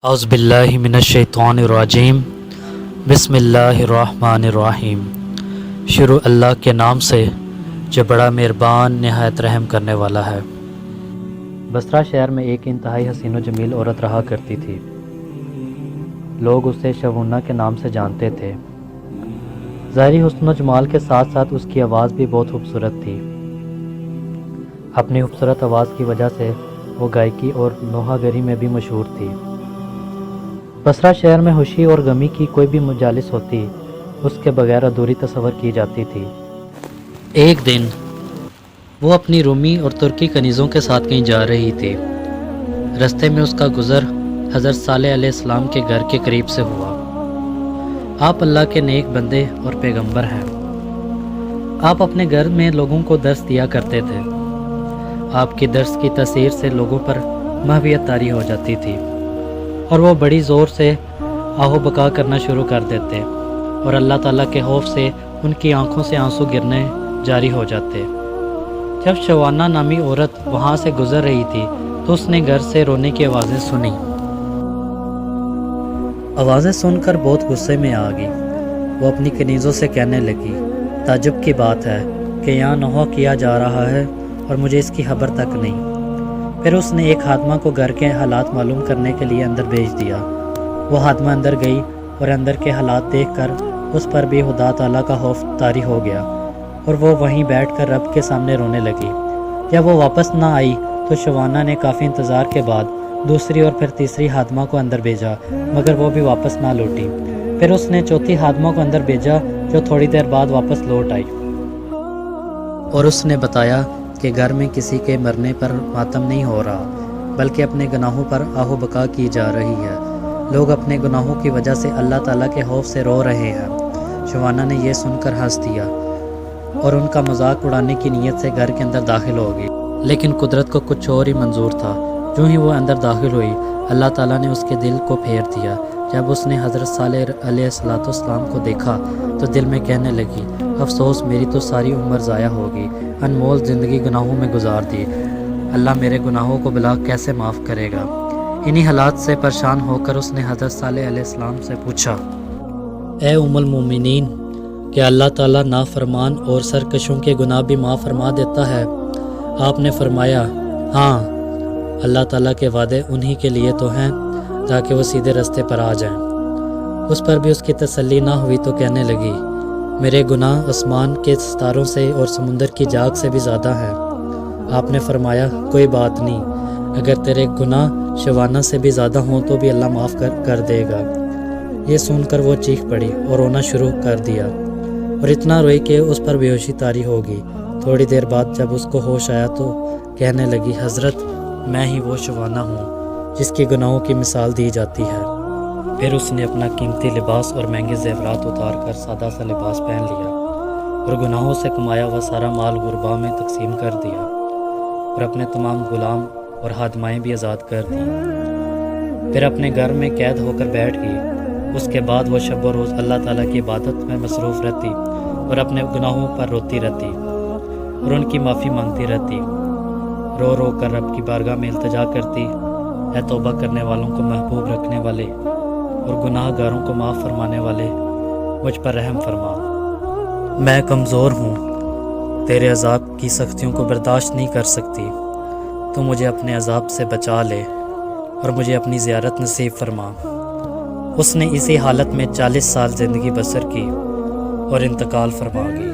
اعوذ باللہ من الشیطان الرجیم بسم اللہ الرحمن الرحیم۔ شروع اللہ کے نام سے جو بڑا مہربان نہایت رحم کرنے والا ہے۔ بصرہ شہر میں ایک انتہائی حسین و جمیل عورت رہا کرتی تھی۔ لوگ اسے شونا کے نام سے جانتے تھے۔ ظاہری حسن و جمال کے ساتھ ساتھ اس کی آواز بھی بہت خوبصورت تھی۔ اپنی خوبصورت آواز کی وجہ سے وہ گائیکی اور نوحہ گری میں بھی مشہور تھی۔ بصرہ شہر میں خوشی اور غمی کی کوئی بھی مجالس ہوتی اس کے بغیر ادھوری تصور کی جاتی تھی۔ ایک دن وہ اپنی رومی اور ترکی کنیزوں کے ساتھ کہیں جا رہی تھی۔ رستے میں اس کا گزر حضرت صالح علیہ السلام کے گھر کے قریب سے ہوا۔ آپ اللہ کے نیک بندے اور پیغمبر ہیں۔ آپ اپنے گھر میں لوگوں کو درس دیا کرتے تھے۔ آپ کی درس کی تاثیر سے لوگوں پر محویت طاری ہو جاتی تھی اور وہ بڑی زور سے آہو بکا کرنا شروع کر دیتے اور اللہ تعالیٰ کے خوف سے ان کی آنکھوں سے آنسو گرنے جاری ہو جاتے۔ جب شوانہ نامی عورت وہاں سے گزر رہی تھی تو اس نے گھر سے رونے کی آوازیں سنی۔ آوازیں سن کر بہت غصے میں آ گئی۔ وہ اپنی کنیزوں سے کہنے لگی، تعجب کی بات ہے کہ یہاں نوحہ کیا جا رہا ہے اور مجھے اس کی خبر تک نہیں۔ پھر اس نے ایک خادمہ کو گھر کے حالات معلوم کرنے کے لیے اندر بھیج دیا۔ وہ خادمہ اندر گئی اور اندر کے حالات دیکھ کر اس پر بھی خدا تعالیٰ کا خوف طاری ہو گیا اور وہ وہیں بیٹھ کر رب کے سامنے رونے لگی۔ جب وہ واپس نہ آئی تو شوانہ نے کافی انتظار کے بعد دوسری اور پھر تیسری خادمہ کو اندر بھیجا مگر وہ بھی واپس نہ لوٹی۔ پھر اس نے چوتھی خادمہ کو اندر بھیجا جو تھوڑی دیر بعد واپس لوٹ آئی اور اس نے بتایا کہ گھر میں کسی کے مرنے پر ماتم نہیں ہو رہا بلکہ اپنے گناہوں پر آہو بکا کی جا رہی ہے۔ لوگ اپنے گناہوں کی وجہ سے اللہ تعالیٰ کے خوف سے رو رہے ہیں۔ شوانہ نے یہ سن کر ہنس دیا اور ان کا مذاق اڑانے کی نیت سے گھر کے اندر داخل ہو گئی، لیکن قدرت کو کچھ اور ہی منظور تھا۔ جو ہی وہ اندر داخل ہوئی اللہ تعالیٰ نے اس کے دل کو پھیر دیا۔ جب اس نے حضرت صالح علیہ السلام کو دیکھا تو دل میں کہنے لگی، افسوس میری تو ساری عمر ضائع ہوگی، انمول زندگی گناہوں میں گزار دی، اللہ میرے گناہوں کو بلا کیسے معاف کرے گا۔ انہی حالات سے پریشان ہو کر اس نے حضرت صالح علیہ السلام سے پوچھا، اے ام المومنین، کیا اللہ تعالیٰ نافرمان اور سرکشوں کے گناہ بھی معاف فرما دیتا ہے؟ آپ نے فرمایا، ہاں، اللہ تعالیٰ کے وعدے انہی کے لیے تو ہیں تاکہ وہ سیدھے رستے پر آ جائیں۔ اس پر بھی اس کی تسلی نہ ہوئی تو کہنے لگی، میرے گناہ آسمان کے ستاروں سے اور سمندر کی جاگ سے بھی زیادہ ہیں۔ آپ نے فرمایا، کوئی بات نہیں، اگر تیرے گناہ شوانہ سے بھی زیادہ ہوں تو بھی اللہ معاف کر دے گا۔ یہ سن کر وہ چیخ پڑی اور رونا شروع کر دیا اور اتنا روئی کہ اس پر بے ہوشی طاری ہو گئی۔ تھوڑی دیر بعد جب اس کو ہوش آیا تو کہنے لگی، حضرت میں ہی وہ شوانہ ہوں جس کے گناہوں کی مثال دی جاتی ہے۔ پھر اس نے اپنا قیمتی لباس اور مہنگے زیورات اتار کر سادہ سا لباس پہن لیا اور گناہوں سے کمایا ہوا سارا مال غربا میں تقسیم کر دیا اور اپنے تمام غلام اور خادمائیں بھی آزاد کر دیں۔ پھر اپنے گھر میں قید ہو کر بیٹھ گئی۔ اس کے بعد وہ شب و روز اللہ تعالیٰ کی عبادت میں مصروف رہتی اور اپنے گناہوں پر روتی رہتی اور ان کی معافی مانگتی رہتی، رو رو کر رب کی بارگاہ میں التجا کرتی، اے توبہ کرنے والوں کو محبوب رکھنے والے اور گناہ گاروں کو معاف فرمانے والے، مجھ پر رحم فرما، میں کمزور ہوں، تیرے عذاب کی سختیوں کو برداشت نہیں کر سکتی، تو مجھے اپنے عذاب سے بچا لے اور مجھے اپنی زیارت نصیب فرما۔ اس نے اسی حالت میں 40 سال زندگی بسر کی اور انتقال فرما گئی۔